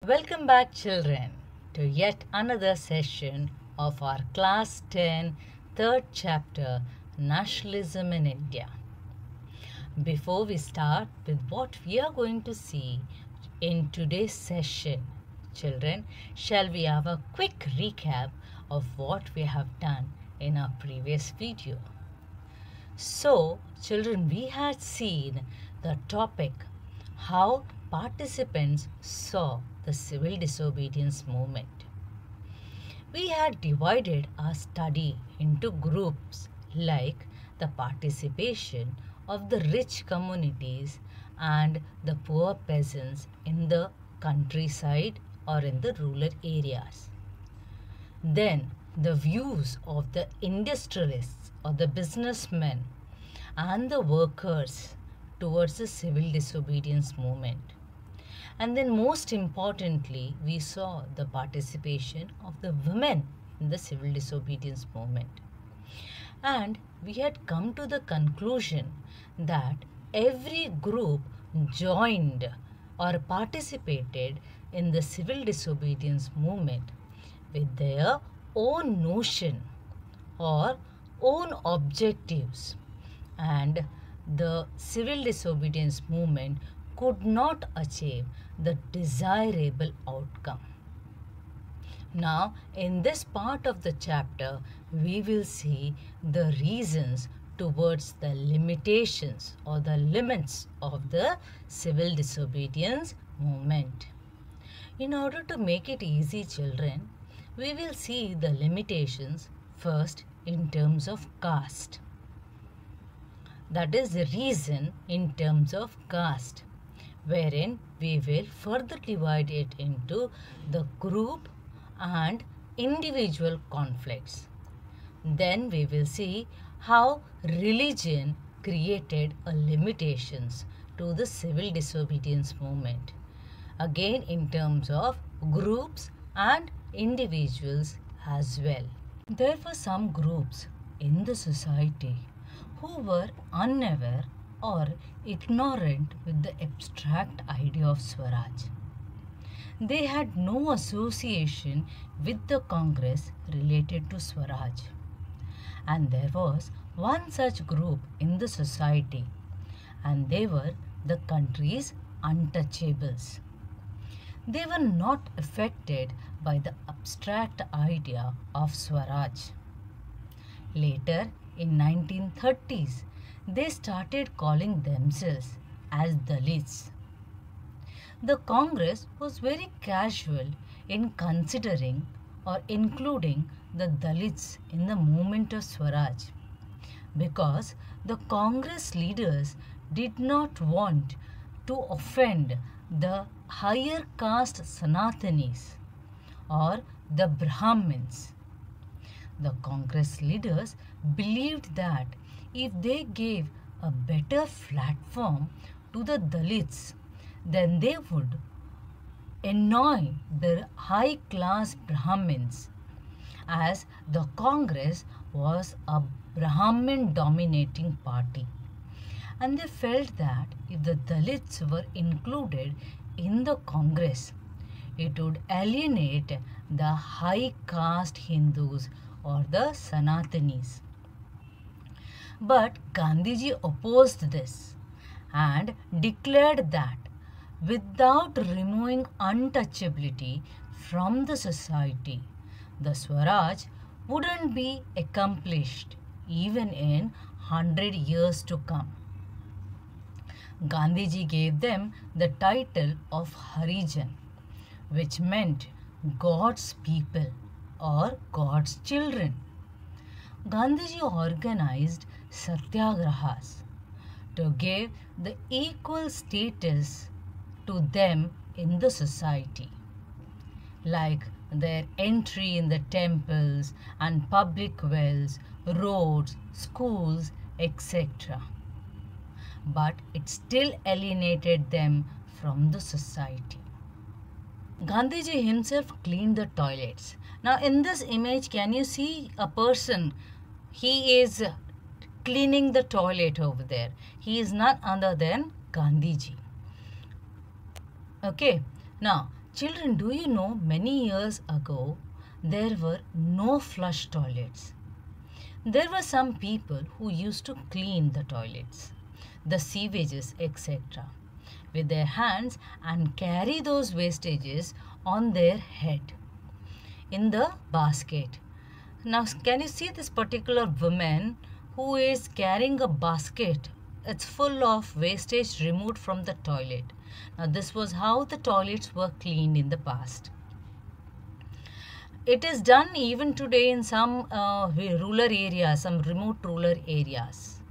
Welcome back, children, to yet another session of our Class 10 third chapter, Nationalism in India. Before we start with what we are going to see in today's session, children, shall we have a quick recap of what we have done in our previous video? So, children, we had seen the topic how participants saw the civil disobedience movement. We had divided our study into groups like the participation of the rich communities and the poor peasants in the countryside or in the rural areas. Then the views of the industrialists or the businessmen and the workers towards the civil disobedience movement. And then most importantly, we saw the participation of the women in the civil disobedience movement. And we had come to the conclusion that every group joined or participated in the civil disobedience movement with their own notion or own objectives, and the civil disobedience movement could not achieve the desirable outcome. Now, in this part of the chapter, we will see the reasons towards the limitations or the limits of the civil disobedience movement. In order to make it easy, children, we will see the limitations first in terms of caste. That is the reason in terms of caste, wherein we will further divide it into the group and individual conflicts. Then we will see how religion created a limitations to the civil disobedience movement, again in terms of groups and individuals as well. There were some groups in the society who were unaware or ignorant with the abstract idea of Swaraj. They had no association with the Congress related to Swaraj. And there was one such group in the society, and they were the country's untouchables. They were not affected by the abstract idea of Swaraj. Later, in 1930s, they started calling themselves as Dalits. The Congress was very casual in considering or including the Dalits in the movement of Swaraj, because the Congress leaders did not want to offend the higher caste Sanatanis or the Brahmins. The Congress leaders believed that if they gave a better platform to the Dalits, then they would annoy the high-class Brahmins, as the Congress was a Brahmin-dominating party. And they felt that if the Dalits were included in the Congress, it would alienate the high-caste Hindus or the Sanatanis. But Gandhiji opposed this and declared that without removing untouchability from the society, the Swaraj wouldn't be accomplished even in 100 years to come. Gandhiji gave them the title of Harijan, which meant God's people or God's children. Gandhiji organized satyagrahas to give the equal status to them in the society, like their entry in the temples and public wells, roads, schools, etc. But it still alienated them from the society. Gandhiji himself cleaned the toilets. Now in this image, can you see a person? He is cleaning the toilet over there. He is none other than Gandhiji. Okay. Now Children, do you know many years ago there were no flush toilets? There were some people who used to clean the toilets, the sewages, etc., with their hands and carry those wastages on their head in the basket. Now, can you see this particular woman who is carrying a basket? It's full of wastage removed from the toilet. Now, this was how the toilets were cleaned in the past. It is done even today in some rural areas, some remote rural areas.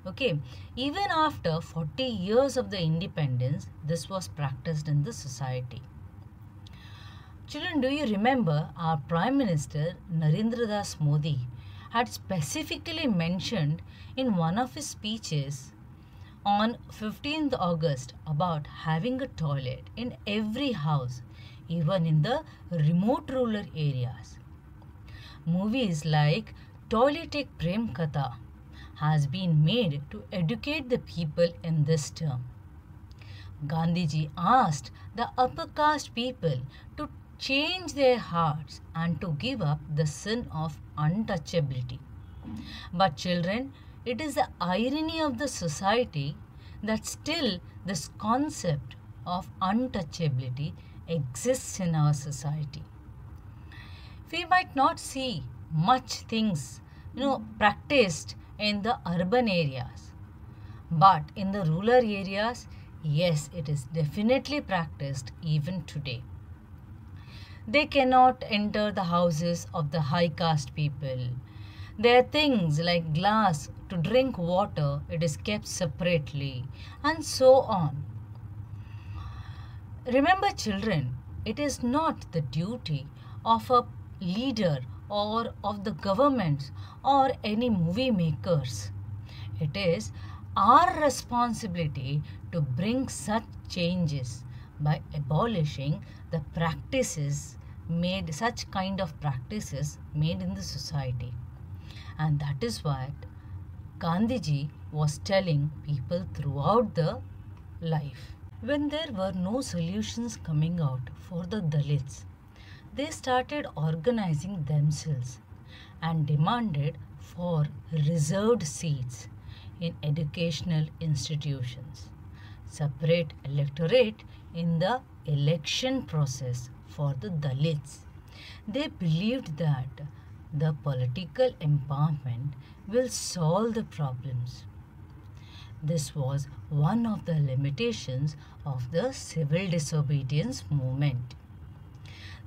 Okay, even after 40 years of the independence, this was practiced in the society. Children, do you remember our Prime Minister Narendra Das Modi had specifically mentioned in one of his speeches on 15th August about having a toilet in every house, even in the remote rural areas. Movies like Toilet Ek Prem Katha has been made to educate the people in this term. Gandhiji asked the upper caste people to change their hearts and to give up the sin of untouchability. But children, it is the irony of the society that still this concept of untouchability exists in our society. We might not see much things, practiced in the urban areas, but in the rural areas, yes, it is definitely practiced even today. They cannot enter the houses of the high caste people. There are things like glass to drink water, it is kept separately, and so on. Remember, children, it is not the duty of a leader or of the governments or any movie makers. It is our responsibility to bring such changes by abolishing the practices made, such kind of practices made in the society. And that is what Gandhiji was telling people throughout the life. When there were no solutions coming out for the Dalits, they started organizing themselves and demanded for reserved seats in educational institutions, separate electorate in the election process for the Dalits. They believed that the political empowerment will solve the problems. This was one of the limitations of the civil disobedience movement.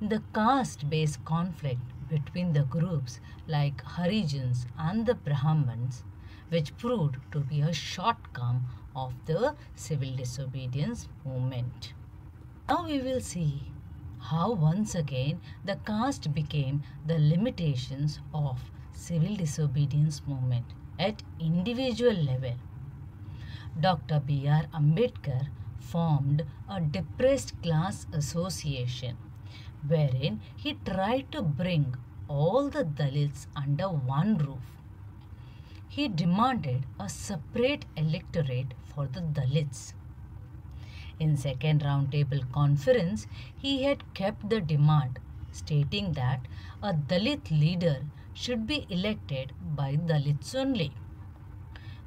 The caste-based conflict between the groups like Harijans and the Brahmins, which proved to be a shortcoming of the civil disobedience movement. Now we will see how once again the caste became the limitations of civil disobedience movement at individual level. Dr. B.R. Ambedkar formed a depressed class association wherein he tried to bring all the Dalits under one roof. He demanded a separate electorate for the Dalits. In second roundtable conference, he had kept the demand, stating that a Dalit leader should be elected by Dalits only.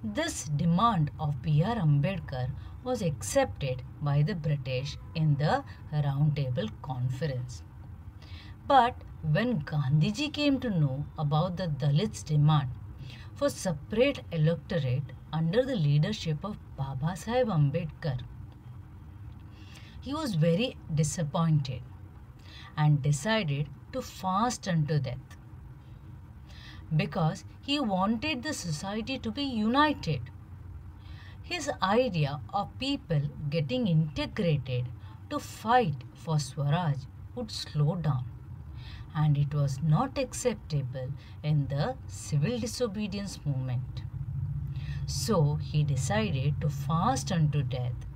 This demand of B.R. Ambedkar was accepted by the British in the roundtable conference. But when Gandhiji came to know about the Dalits' demand for separate electorate under the leadership of Baba Saheb Ambedkar, he was very disappointed and decided to fast unto death because he wanted the society to be united. His idea of people getting integrated to fight for Swaraj would slow down, and it was not acceptable in the civil disobedience movement. So he decided to fast unto death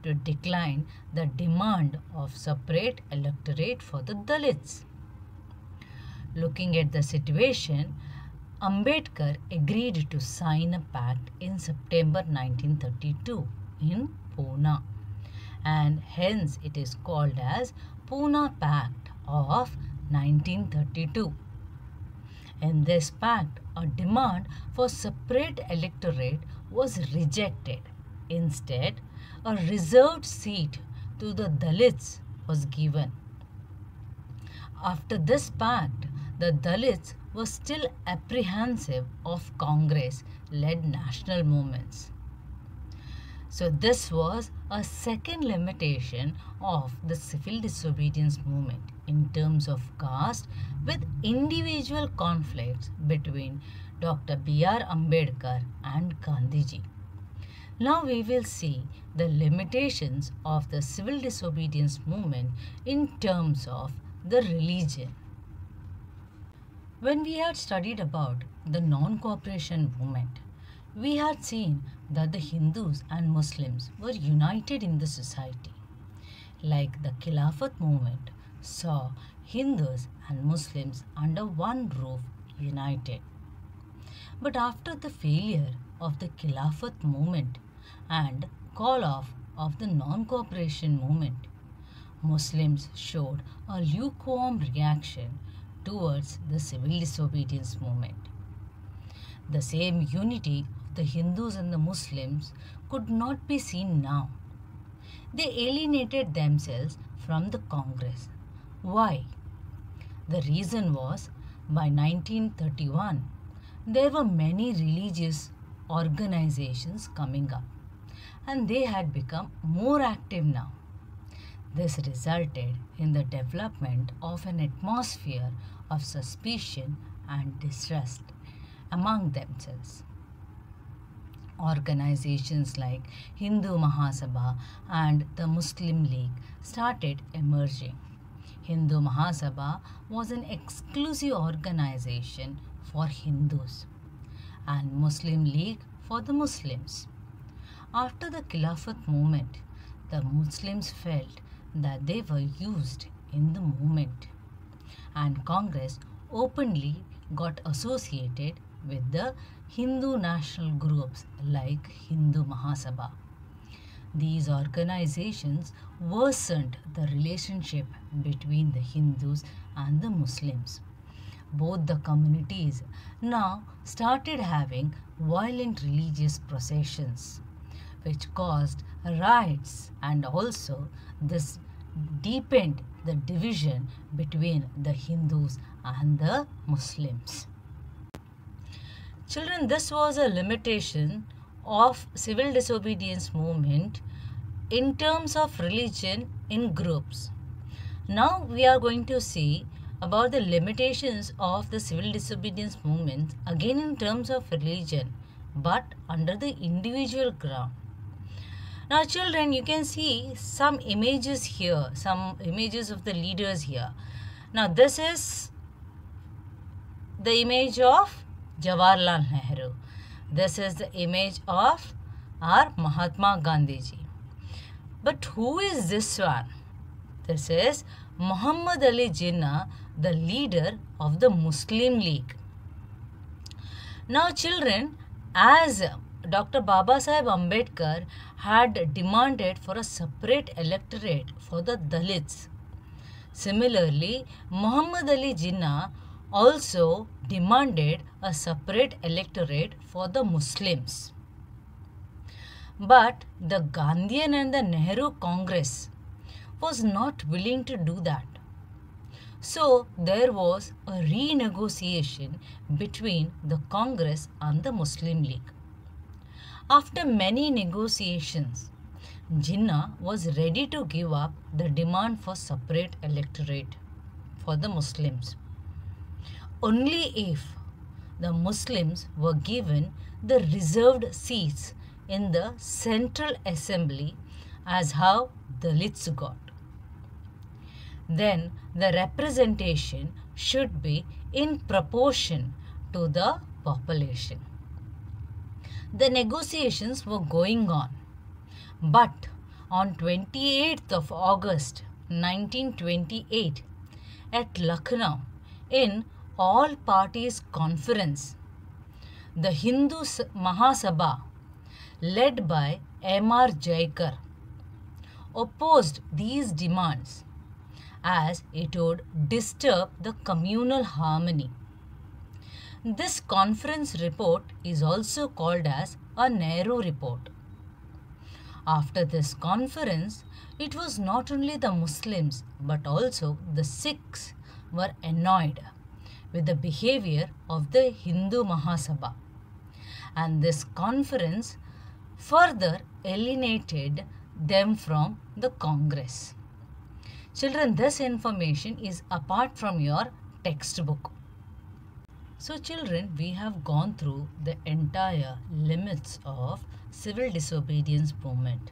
to decline the demand of separate electorate for the Dalits. Looking at the situation, Ambedkar agreed to sign a pact in September 1932 in Pune, and hence it is called as Pune Pact of 1932. In this pact, a demand for separate electorate was rejected. Instead, a reserved seat to the Dalits was given. After this pact, the Dalits were still apprehensive of Congress-led national movements. So this was a second limitation of the civil disobedience movement in terms of caste, with individual conflicts between Dr. B.R. Ambedkar and Gandhiji. Now we will see the limitations of the civil disobedience movement in terms of the religion. When we had studied about the non-cooperation movement, we had seen that the Hindus and Muslims were united in the society. Like the Khilafat movement saw Hindus and Muslims under one roof united. But after the failure of the Khilafat movement and call-off of the non-cooperation movement, Muslims showed a lukewarm reaction towards the civil disobedience movement. The same unity of the Hindus and the Muslims could not be seen now. They alienated themselves from the Congress. Why? The reason was, by 1931, there were many religious organizations coming up, and they had become more active now. This resulted in the development of an atmosphere of suspicion and distrust among themselves. Organizations like Hindu Mahasabha and the Muslim League started emerging. Hindu Mahasabha was an exclusive organization for Hindus and Muslim League for the Muslims. After the Khilafat movement, the Muslims felt that they were used in the movement, and Congress openly got associated with the Hindu national groups like Hindu Mahasabha. These organizations worsened the relationship between the Hindus and the Muslims. Both the communities now started having violent religious processions, which caused riots, and also this deepened the division between the Hindus and the Muslims. Children, this was a limitation of civil disobedience movement in terms of religion in groups. Now we are going to see about the limitations of the civil disobedience movement again in terms of religion, but under the individual ground. Now children, you can see some images here, some images of the leaders here. Now this is the image of Jawaharlal Nehru. This is the image of our Mahatma Gandhi ji. But who is this one? This is Muhammad Ali Jinnah, the leader of the Muslim League. Now children, as Dr. Babasaheb Ambedkar had demanded for a separate electorate for the Dalits, similarly Muhammad Ali Jinnah also demanded a separate electorate for the Muslims. But the Gandhian and the Nehru Congress was not willing to do that. So there was a renegotiation between the Congress and the Muslim League. After many negotiations, Jinnah was ready to give up the demand for separate electorate for the Muslims, only if the Muslims were given the reserved seats in the Central Assembly as how Dalits got. Then the representation should be in proportion to the population. The negotiations were going on, but on 28th of August 1928 at Lucknow in All Parties Conference, the Hindu Mahasabha led by M.R. Jaikar opposed these demands as it would disturb the communal harmony. This conference report is also called as a Nehru report. After this conference, it was not only the Muslims but also the Sikhs were annoyed with the behavior of the Hindu Mahasabha, and this conference further alienated them from the Congress. Children, this information is apart from your textbook. So children, we have gone through the entire limits of civil disobedience movement.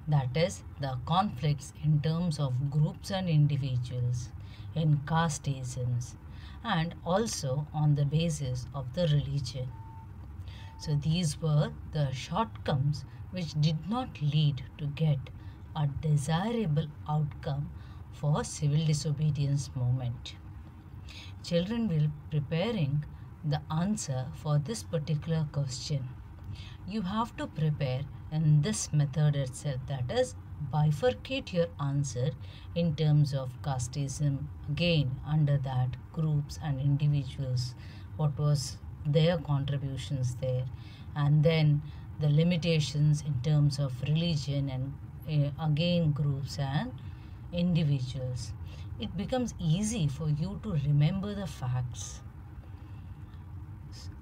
That is the conflicts in terms of groups and individuals, in casteisms, and also on the basis of the religion. So these were the shortcomings which did not lead to get a desirable outcome for civil disobedience movement. Children will preparing the answer for this particular question. You have to prepare in this method itself, that is bifurcate your answer in terms of casteism, again under that groups and individuals, what was their contributions there, and then the limitations in terms of religion and again groups and individuals. It becomes easy for you to remember the facts.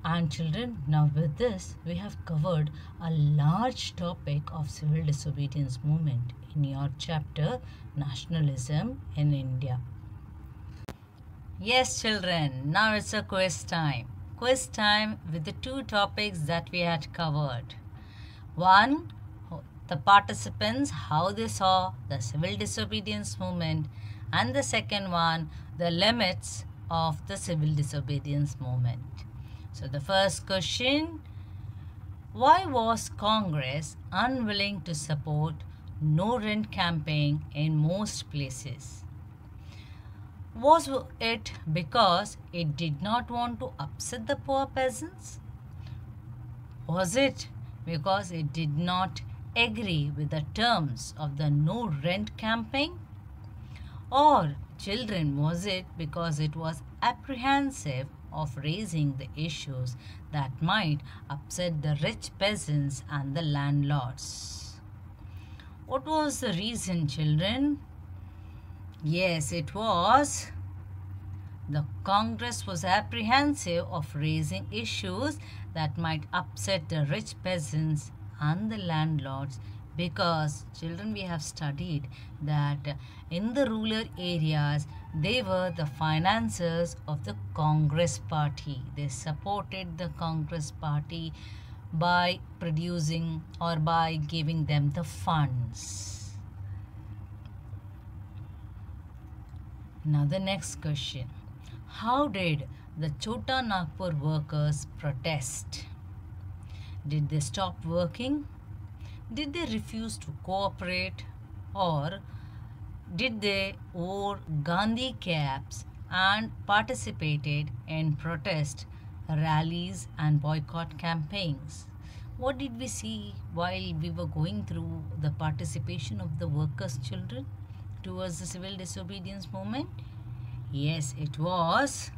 And children, now with this we have covered a large topic of civil disobedience movement in your chapter Nationalism in India. Yes children, now it's a quiz time. Quiz time with the two topics that we had covered. One, the participants, how they saw the civil disobedience movement, and the second one, the limits of the civil disobedience movement. So the first question, why was Congress unwilling to support no rent campaign in most places? Was it because it did not want to upset the poor peasants? Was it because it did not agree with the terms of the no rent campaign? Or children, was it because it was apprehensive of raising the issues that might upset the rich peasants and the landlords? What was the reason, children? Yes, it was the Congress was apprehensive of raising issues that might upset the rich peasants and the landlords, because children, we have studied that in the rural areas they were the financiers of the Congress party. They supported the Congress party by producing or by giving them the funds. Now the next question, how did the Chota Nagpur workers protest? Did they stop working? Did they refuse to cooperate, or did they wore Gandhi caps and participated in protest rallies and boycott campaigns? What did we see while we were going through the participation of the workers' children towards the civil disobedience movement? Yes, it was.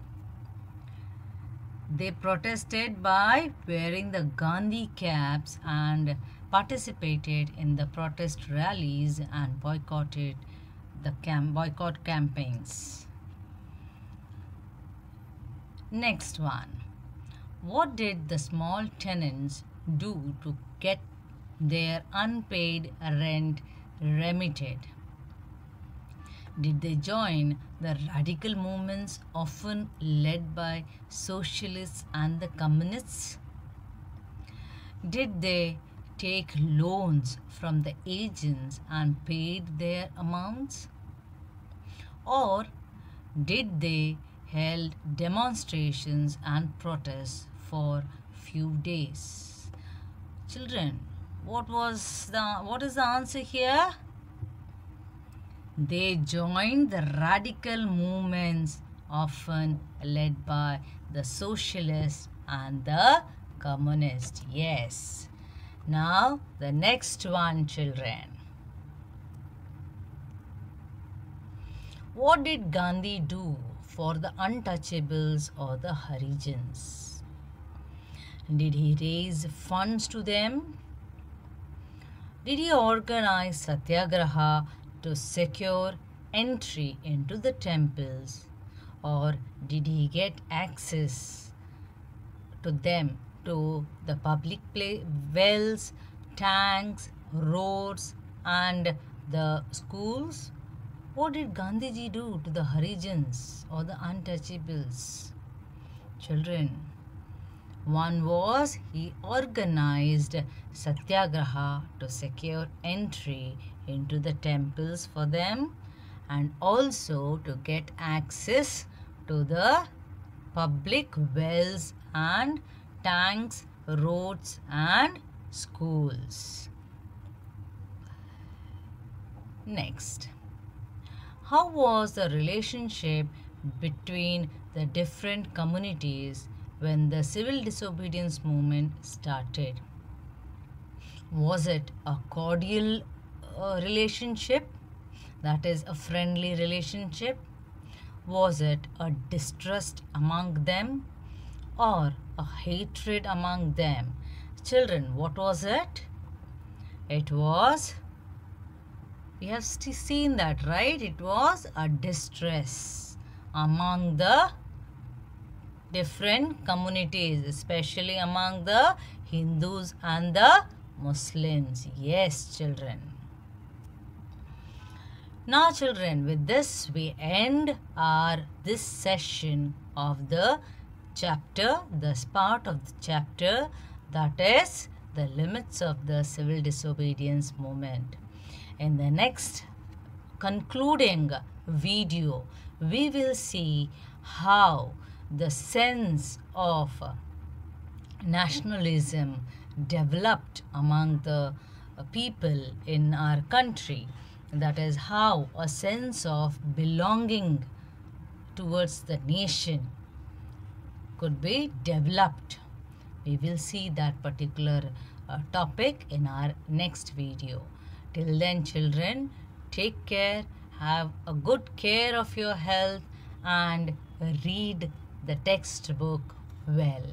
They protested by wearing the Gandhi caps and participated in the protest rallies and boycotted the boycott campaigns. Next one. What did the small tenants do to get their unpaid rent remitted? Did they join the radical movements often led by socialists and the communists? Did they take loans from the agents and paid their amounts? Or did they held demonstrations and protests for few days? Children, what is the answer here? They joined the radical movements often led by the socialists and the communists. Yes. Now the next one, children. What did Gandhi do for the untouchables or the Harijans? Did he raise funds to them? Did he organize satyagraha to secure entry into the temples, or did he get access to them, to the public wells, tanks, roads and the schools? What did Gandhiji do to the Harijans or the untouchables? Children, one was he organized satyagraha to secure entry into the temples for them and also to get access to the public wells and tanks, roads and schools. Next, how was the relationship between the different communities when the civil disobedience movement started? Was it a cordial relationship, that is a friendly relationship? Was it a distrust among them or a hatred among them? Children, what was it? It was, we have seen that, right? It was a distress among the different communities, especially among the Hindus and the Muslims. Yes, children. Now, children, with this we end this session of the chapter, this part of the chapter, that is the limits of the civil disobedience movement. In the next concluding video, we will see how the sense of nationalism developed among the people in our country. That is how a sense of belonging towards the nation could be developed. We will see that particular topic in our next video. Till then, children, take care, have a good care of your health and read the textbook well.